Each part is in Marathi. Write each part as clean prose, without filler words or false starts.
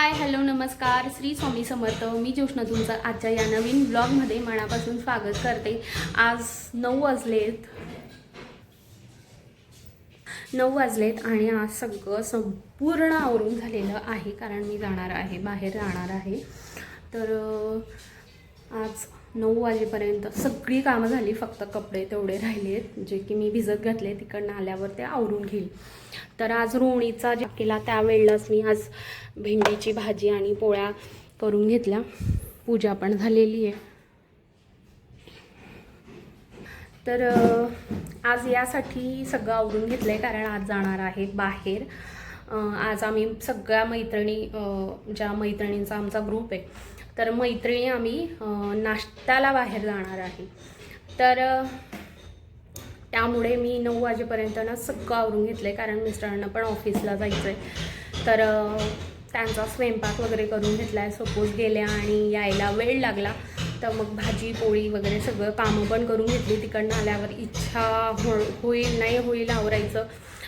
हाय हॅलो नमस्कार श्री स्वामी समर्थ. मी जोष्णा तुमचं आजच्या या नवीन ब्लॉगमध्ये मनापासून स्वागत करते. आज 9 वाजलेत आणि आज सगळं संपूर्ण आवरून झालेलं आहे, कारण मी जाणार आहे, बाहेर राहणार आहे. तर आज 9 वाजेपर्यंत सगळी कामं झाली, फक्त कपडे तेवढे राहिलेत जे की मी भिजत घातले. तिकडनं आल्यावर ते आवरून घेईल. तर आज रोणीचा जे केला त्यावेळेलाच मी आज भेंडीची भाजी आणि पोळ्या करून घेतल्या. पूजा पण झालेली आहे. तर आज यासाठी सगळं आवरून घेतलं आहे, कारण आज जाणार आहे बाहेर. आज आम्ही सगळ्या मैत्रिणी, ज्या मैत्रिणींचा आमचा ग्रुप आहे, तर मैत्रिणी आम्ही नाश्त्याला बाहेर जाणार आहे. तर त्यामुळे मी 9 वाजेपर्यंत ना सगळं आवरून घेतलं आहे, कारण मिस्टरांना पण ऑफिसला जायचं आहे. तर त्यांचा स्वयंपाक वगैरे करून घेतला आहे. सपोज गेल्या आणि यायला वेळ लागला तर मग भाजी पोळी वगैरे सगळं कामं पण करून घेतली. तिकडनं आल्यावर इच्छा होईल नाही होईल आवरायचं.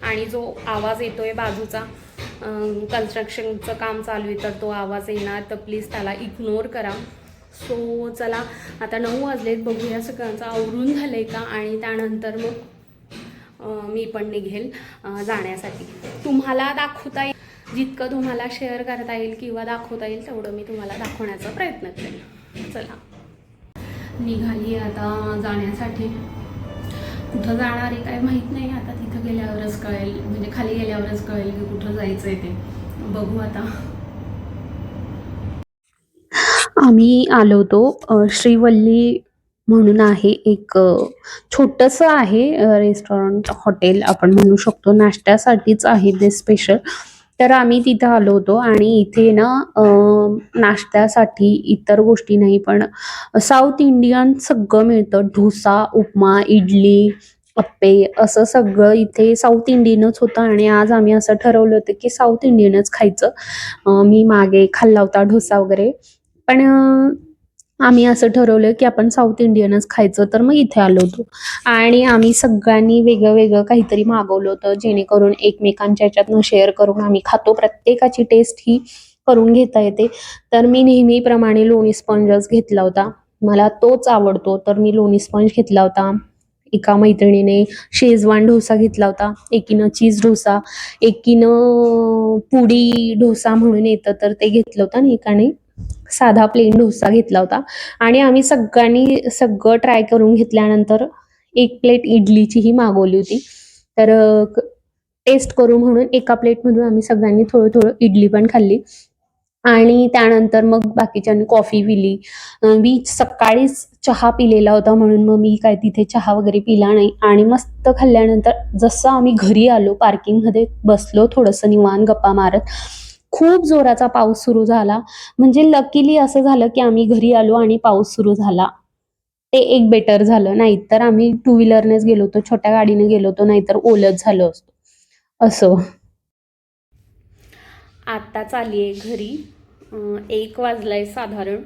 आणि जो आवाज येतो आहे बाजूचा, कन्स्ट्रक्शनचं काम चालू आहे, तर तो आवाज येणार, तर प्लीज त्याला इग्नोर करा. सो चला, आता 9 वाजलेत, बघूया सगळ्यांचं आवरून झालं आहे का, आणि त्यानंतर मग मी पण निघेल जाण्यासाठी. तुम्हाला दाखवता येईल जितकं, तुम्हाला शेअर करता येईल किंवा दाखवता येईल तेवढं मी तुम्हाला दाखवण्याचा प्रयत्न करेन. चला, निघाली आता जाण्यासाठी. कुठं जाणार आहे काय माहीत नाही, आता तिथं गेल्यावरच कळेल, म्हणजे खाली गेल्यावरच कळेल की कुठं जायचं आहे ते. बघू आता. आम्ही आलो होतो श्रीवल्ली म्हणून आहे, एक छोटंसं आहे रेस्टॉरंट, हॉटेल आपण म्हणू शकतो. नाश्त्यासाठीच आहे ते स्पेशल. तर आम्ही तिथं आलो होतो आणि इथे ना नाश्त्यासाठी इतर गोष्टी नाही, पण साऊथ इंडियन सगळं मिळतं. डोसा, उपमा, इडली, अप्पे, असं सगळं इथे साऊथ इंडियनच होतं. आणि आज आम्ही असं ठरवलं होतं की साऊथ इंडियनच खायचं. मी मागे खाल्ला होता डोसा वगैरे, पण आम्ही असं ठरवलं की आपण साऊथ इंडियनच खायचं. तर मग इथे आलो होतो आणि आम्ही सगळ्यांनी वेगळं वेगळं काहीतरी मागवलं होतं, जेणेकरून एकमेकांच्या ह्याच्यातनं शेअर करून आम्ही खातो. प्रत्येकाची टेस्ट ही करून घेता येते. तर मी नेहमीप्रमाणे लोणी स्पंजच घेतला होता, मला तोच आवडतो, तर मी लोणी स्पंज घेतला होता. एका मैत्रिणीने शेजवान डोसा घेतला होता, एकीनं चीज डोसा, एकीनं पुडी डोसा म्हणून येतं तर ते घेतलं होतं, आणि एकाने साधा प्लेन डोसा घेतला होता. आणि आम्ही सगळ्यांनी सगळं ट्राय करून घेतल्यानंतर एक प्लेट इडलीचीही मागवली होती. तर टेस्ट करू म्हणून एका प्लेटमधून आम्ही सगळ्यांनी थोडं थोडं इडली पण खाल्ली. आणि त्यानंतर मग बाकीच्यांनी कॉफी पिली. मी सकाळीच चहा पिलेला होता, म्हणून मग मी काय तिथे चहा वगैरे पिला नाही. आणि मस्त खाल्ल्यानंतर जसं आम्ही घरी आलो, पार्किंगमध्ये बसलो थोडंसं निवांत गप्पा मारत, खूप जोराचा पाऊस सुरू झाला. म्हणजे लकीली असं झालं की आम्ही घरी आलो आणि पाऊस सुरू झाला, ते एक बेटर झालं. नाही तर आम्ही 2 व्हीलरनेच गेलो होतो, छोट्या गाडीने गेलो होतो, नाहीतर ओलच झालो असतो. असं आत्ताच आली आहे घरी. 1 वाजलाय साधारण.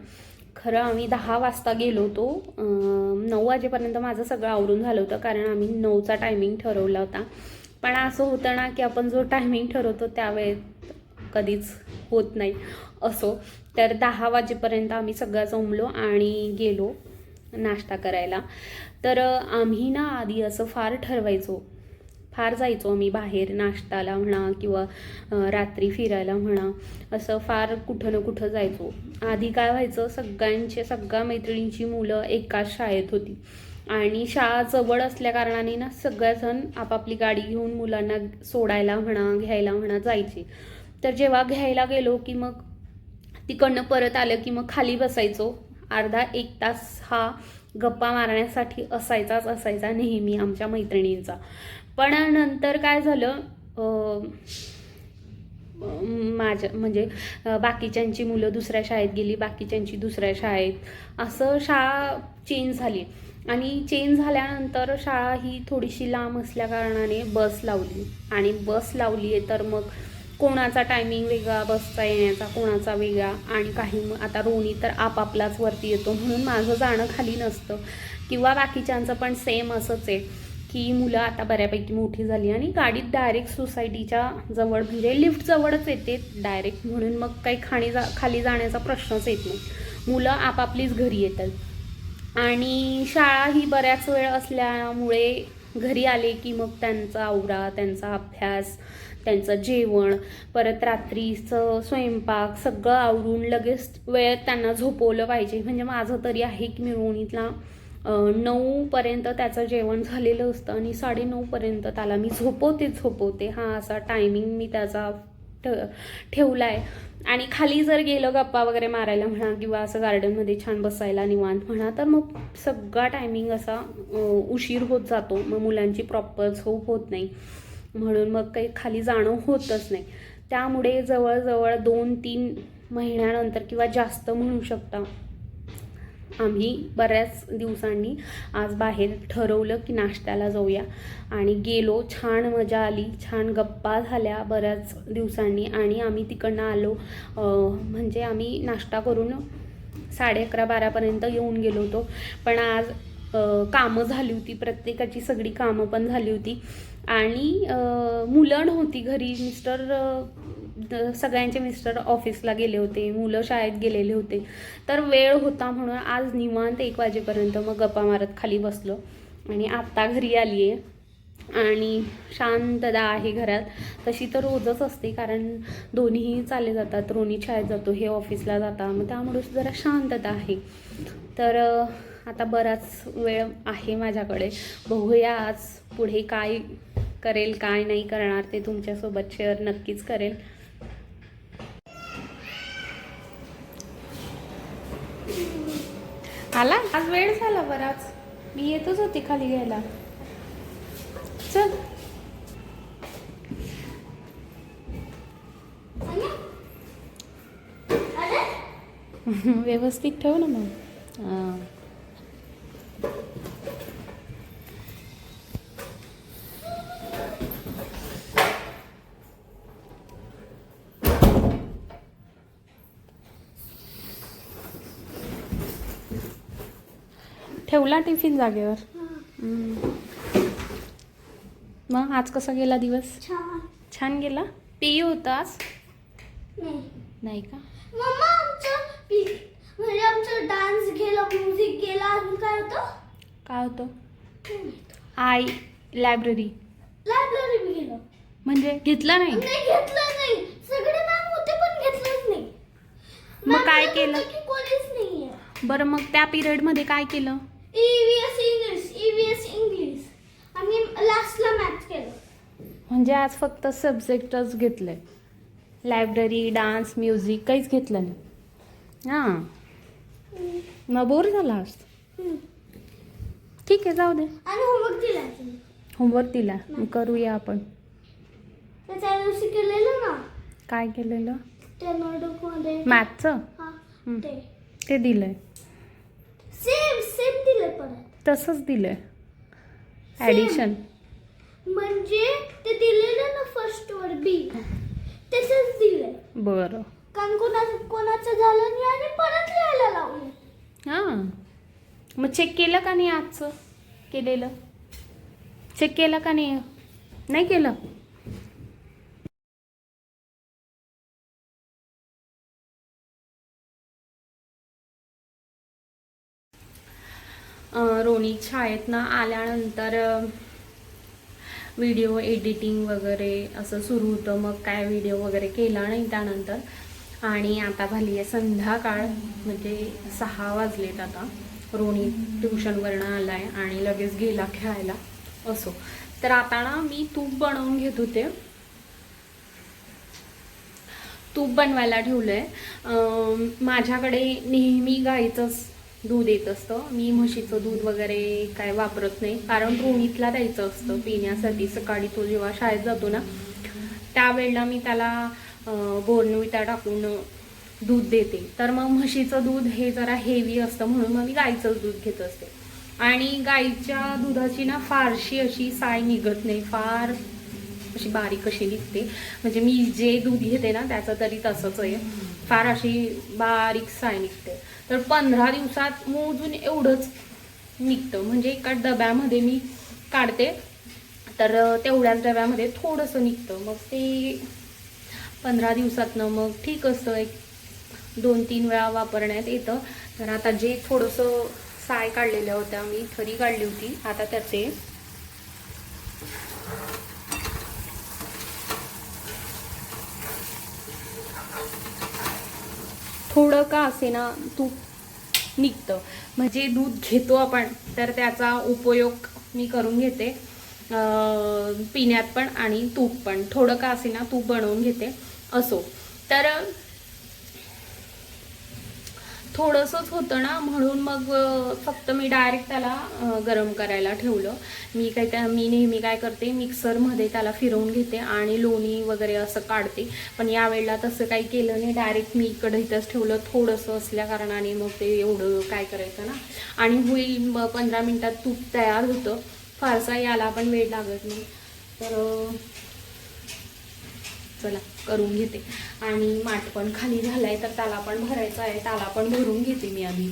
खरं आम्ही 10 वाजता गेलो होतो. 9 वाजेपर्यंत माझं सगळं आवरून झालं होतं, कारण आम्ही 9चा टायमिंग ठरवला होता. पण असं होतं ना की आपण जो टायमिंग ठरवतो त्यावेळेत कधीच होत नाही. असो, तर 10 वाजेपर्यंत आम्ही सगळं जमलो आणि गेलो नाश्ता करायला. तर आम्ही ना आधी असं फार जायचो आम्ही बाहेर नाश्त्याला म्हणा किंवा रात्री फिरायला म्हणा, असं फार कुठं ना कुठं जायचो. आधी काय व्हायचं, सगळ्या मैत्रिणींची मुलं एकाच शाळेत होती आणि शाळा जवळ असल्या कारणाने ना सगळ्याजण आपापली गाडी घेऊन मुलांना सोडायला म्हणा घ्यायला म्हणा जायचे. तर जेव्हा घ्यायला गेलो की मग तिकडनं परत आलं की मग खाली बसायचो. अर्धा 1 तास हा गप्पा मारण्यासाठी असायचा नेहमी आमच्या मैत्रिणींचा. पण नंतर काय झालं, माझ्या म्हणजे बाकीच्यांची मुलं दुसऱ्या शाळेत गेली, बाकीच्यांची दुसऱ्या शाळेत, असं शाळा चेंज झाली. आणि चेंज झाल्यानंतर शाळा ही थोडीशी लांब असल्या कारणाने बस लावली आहे. तर मग कोणाचा टायमिंग वेगळा बसचा येण्याचा, कोणाचा वेगळा. आणि काही आता रोणी तर आपापलाच वरती येतो, म्हणून माझं जाणं खाली नसतं, किंवा बाकीच्यांचं पण सेम असंच आहे. की मुलं आता बऱ्यापैकी मोठी झाली आणि गाडीत डायरेक्ट सोसायटीच्या जवळ म्हणजे लिफ्ट जवळच येते डायरेक्ट, म्हणून मग काही खाली जाण्याचा प्रश्नच येत नाही. मुलं आपापलीच घरी येतात आणि शाळा ही बऱ्याच वेळ असल्यामुळे घरी आले की मग त्यांचा आवरा, त्यांचा अभ्यास, त्यांचं जेवण, परत रात्रीचं स्वयंपाक सगळं आवरून लगेच वेळेत त्यांना झोपवलं पाहिजे. म्हणजे माझं तरी आहे की मी रोहितला 9पर्यंत त्याचं जेवण झालेलं असतं आणि 9:30पर्यंत त्याला मी झोपवते. हा असा टायमिंग मी त्याचा ठेवला आहे. आणि खाली जर गेलं गप्पा वगैरे मारायला म्हणा किंवा असं गार्डनमध्ये छान बसायला निवांत म्हणा, तर मग सगळा टायमिंग असा उशीर होत जातो. मग मुलांची प्रॉपर झोप होत नाही, म्हणून मग काही खाली जाणं होतच नाही. त्यामुळे जवळजवळ 2-3 महिन्यानंतर किंवा जास्त म्हणू शकता, आम्ही बऱ्याच दिवसांनी आज बाहेर ठरवलं की नाश्त्याला जाऊया आणि गेलो. छान मजा आली, छान गप्पा झाल्या बऱ्याच दिवसांनी आणि आम्ही तिकडनं आलो. म्हणजे आम्ही नाश्ता करून 11:30-12पर्यंत येऊन गेलो होतो. पण आज कामं झाली होती, प्रत्येकाची सगळी कामं पण झाली होती आणि मुलं नव्हती घरी. सगळ्यांचे मिस्टर ऑफिसला गेले होते, मुलं शाळेत गेलेले होते, तर वेळ होता म्हणून आज निवांत 1 वाजेपर्यंत मग गप्पा मारत खाली बसलो आणि आत्ता घरी आली आहे आणि शांतता आहे घरात. तशी तर रोजच असते, कारण दोन्हीही चालले जातात. रोनी शाळेत जातो, हे ऑफिसला जातात, मग त्यामुळे जरा शांतता आहे. तर आता बराच वेळ आहे माझ्याकडे. बघूया आज पुढे काय करेल, काय नाही करणार ते तुमच्यासोबत शेअर नक्कीच करेल. आला आज वेळ झाला बराच, मी येतच होते खाली घ्यायला. चल व्यवस्थित ठेव ना मग. ठेवला टिफिन जागेवर. मग आज कसा गेला दिवस? छान गेला. पी होता आज? नाही का? मम्मा आमचा डान्स गेला, म्युझिक गेला, अजून काय होतं? काय होतं? लायब्ररी बी गेलं. म्हणजे घेतला नाही? घेतलं नाही. सगळे मॅम होते पण घेतलंच नाही. मग काय केलं? की कोणीच नाहीये. बरं मग त्या पिरियड मध्ये काय केलं? EVS इंग्लिश आणि लास्टला मॅथ्स केलं. म्हणजे आज फक्त सब्जेक्टच घेतले, लायब्ररी, डान्स, म्युझिक काहीच घेतलं नाही. हां, मग बोर झाला आज? ठीक आहे, जाऊ दे. आणि होमवर्क दिला. होमवर्क दिला, करूया आपण. त्या दिवशी केलेलं ना. काय केलेलं? त्या नोटबुकमध्ये मॅथचं ते दिलंय. सेम दिलंय परत. तसंच दिलंय, ॲडिशन. म्हणजे ते दिलेलं ना फर्स्ट वर बी, तसंच दिलंय. बरं. कारण कोणाचं झालं नाही आणि परत लिहायला लावलं. हां, मग चेक केलं का नाही आजचं केलेलं? चेक केलं का नाही? नाही केलं? रोनी शाळेतनं आल्यानंतर व्हिडिओ एडिटिंग वगैरे असं सुरू होतं. मग काय व्हिडिओ वगैरे केला नाही त्यानंतर. आणि आता झाली आहे संध्याकाळ, म्हणजे 6 वाजलेत आता. रोनी ट्युशनवरनं आला आहे आणि लगेच गेला खेळायला. असो, तर आता ना मी तूप बनवून घेत होते. तूप बनवायला ठेवलं आहे. माझ्याकडे नेहमी गाईचंच दूध येत असतं. मी म्हशीचं दूध वगैरे काय वापरत नाही, कारण रोहितला द्यायचं असतं पिण्यासाठी. सकाळी तो जेव्हा शाळेत जातो ना, त्यावेळेला मी त्याला बोर्नविटा टाकून दूध देते. तर मग म्हशीचं दूध हे जरा हेवी असतं, म्हणून मग मी गाईचंच दूध घेत असते. आणि गाईच्या दुधाची ना फारशी अशी साय निघत नाही, फार अशी बारीक अशी निघते. म्हणजे मी जे दूध घेते ना त्याचं तरी तसंच आहे, फार अशी बारीक साय निघते. तर 15 दिवसात मोजून एवढंच निघतं. म्हणजे एका डब्यामध्ये मी काढते तर तेवढ्याच डब्यामध्ये थोडंसं निघतं. मग ते 15 दिवसातनं मग ठीक असतं, एक 2-3 वेळा वापरण्यात येतं. तर आता जे थोडंसं साय काढलेल्या होत्या, मी खरी काढली होती, आता त्याचे थोडं का असेना तूप निघतं. म्हणजे दूध घेतो आपण तर त्याचा उपयोग मी करून घेते, पिण्यात पण आणि तूप पण थोडं का असेना तूप बनवून घेते. असो तर थोडंसंच होतं ना, म्हणून मग फक्त मी डायरेक्ट त्याला गरम करायला ठेवलं. मी नेहमी काय करते, मिक्सरमध्ये त्याला फिरवून घेते आणि लोणी वगैरे असं काढते. पण यावेळेला तसं काही केलं नाही, डायरेक्ट मी इथंच ठेवलं. थोडंसं असल्या कारणाने मग ते एवढं काय करायचं ना, आणि होईल 15 मिनटात तूप तयार होतं. फारसा याला पण वेळ लागत नाही. तर चला करून घेते. आणि माठ पण खाली झालाय तर त्याला पण भरायचं आहे, त्याला पण भरून घेते मी आधी.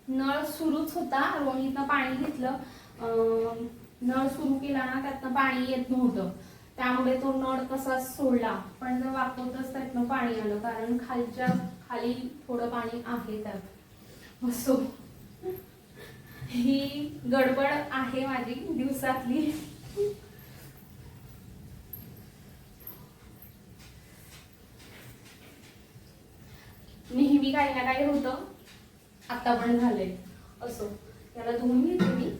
नळ सुरूच होता, रोणीतनं पाणी घेतलं, नळ सुरू केला ना त्यातनं पाणी येत नव्हतं, त्यामुळे तो नळ तसाच सोडला. पण वापरतच त्यातनं पाणी आलं, कारण खाली थोडं पाणी आहे त्यात. असो, ही गडबड आहे माझी दिवसातली. नेहमी काही ना काही होतं, आता पण झालंय. असो, त्याला धुवून घेते मी.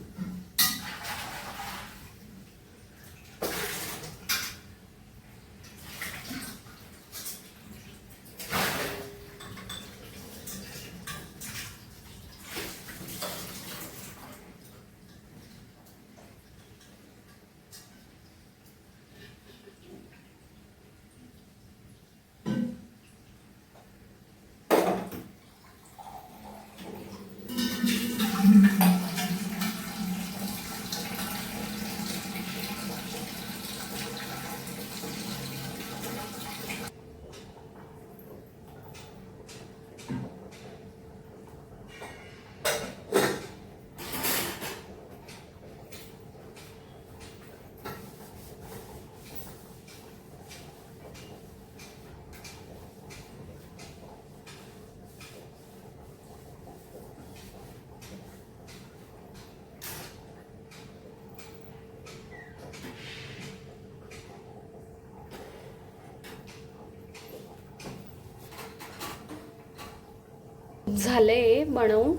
झालंय बनवून.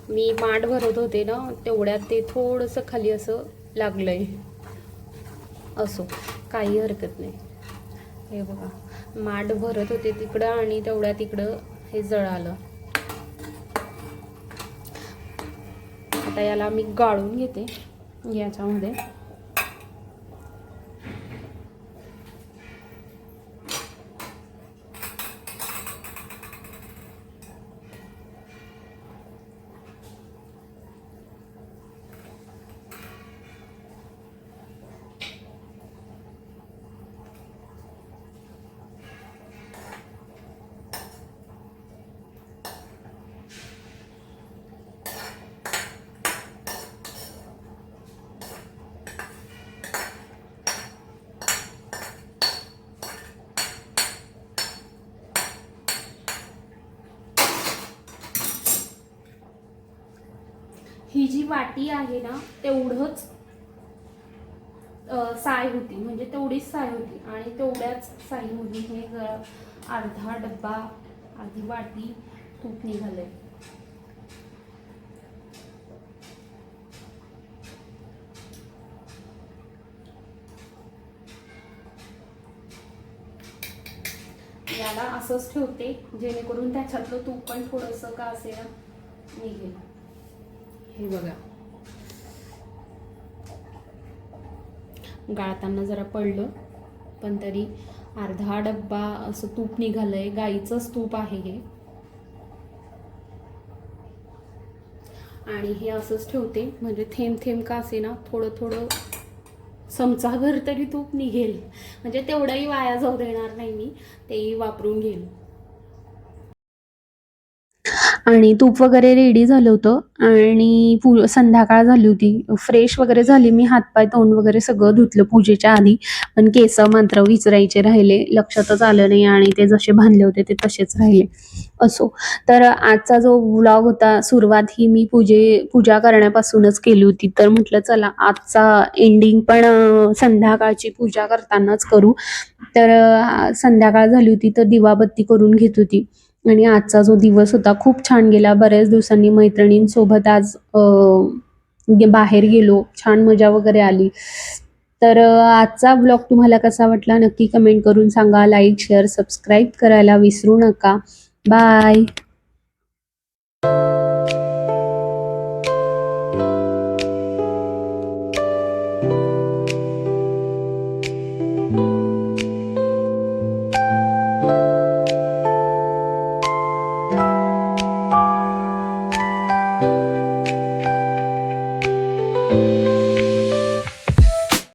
मी माठ भरत होते ना, तेवढ्यात ते थोडंसं खाली असं लागलंय. असो, काही हरकत नाही. हे बघा, माठ भरत होते तिकडं आणि तेवढ्यात इकडं हे जळालं. आता याला मी गाळून घेते याच्यामध्ये. ही जी वाटी आहे ना, तेवढंच साय होती, म्हणजे तेवढीच साय होती आणि तेवढ्याच साईमधून हे अर्धा डब्बा, अर्धी वाटी तूप निघालंय. याला असंच ठेवते, जेणेकरून त्याच्यातलं तूप पण थोडंसं का असेना निघेल. हे बघा, गाळताना जरा पडलं, पण तरी अर्धा डब्बा असं तूप निघालंय. गाईचंच तूप आहे हे. आणि हे असंच ठेवते, म्हणजे थेंब थेंब का असेना थोडं थोडं चमचाभर तरी तूप निघेल, म्हणजे तेवढंही वाया जाऊ देणार नाही मी, तेही वापरून घेईल. आणि तूप वगैरे रेडी झालं होतं आणि संध्याकाळ झाली होती. फ्रेश वगैरे झाली मी, हातपाय तोंड वगैरे सगळं धुतलं पूजेच्या आधी. पण केस मात्र विचरायचे राहिले, लक्षातच आलं नाही आणि ते जसे बांधले होते ते तसेच राहिले. असो, तर आजचा जो व्लॉग होता, सुरुवात ही मी पूजा करण्यापासूनच केली होती. तर म्हटलं चला आजचा एंडिंग पण संध्याकाळची पूजा करतानाच करू. तर संध्याकाळ झाली होती तर दिवाबत्ती करून घेत होती. आणि आजचा जो दिवस होता खूप छान गेला. बऱ्याच दिवसांनी मैत्रिणींसोबत आज बाहेर गेलो, छान मजा वगैरे आली. तर आजचा ब्लॉग तुम्हाला कसा वाटला नक्की कमेंट करून सांगा. लाईक, शेअर, सबस्क्राईब करायला विसरू नका. बाय.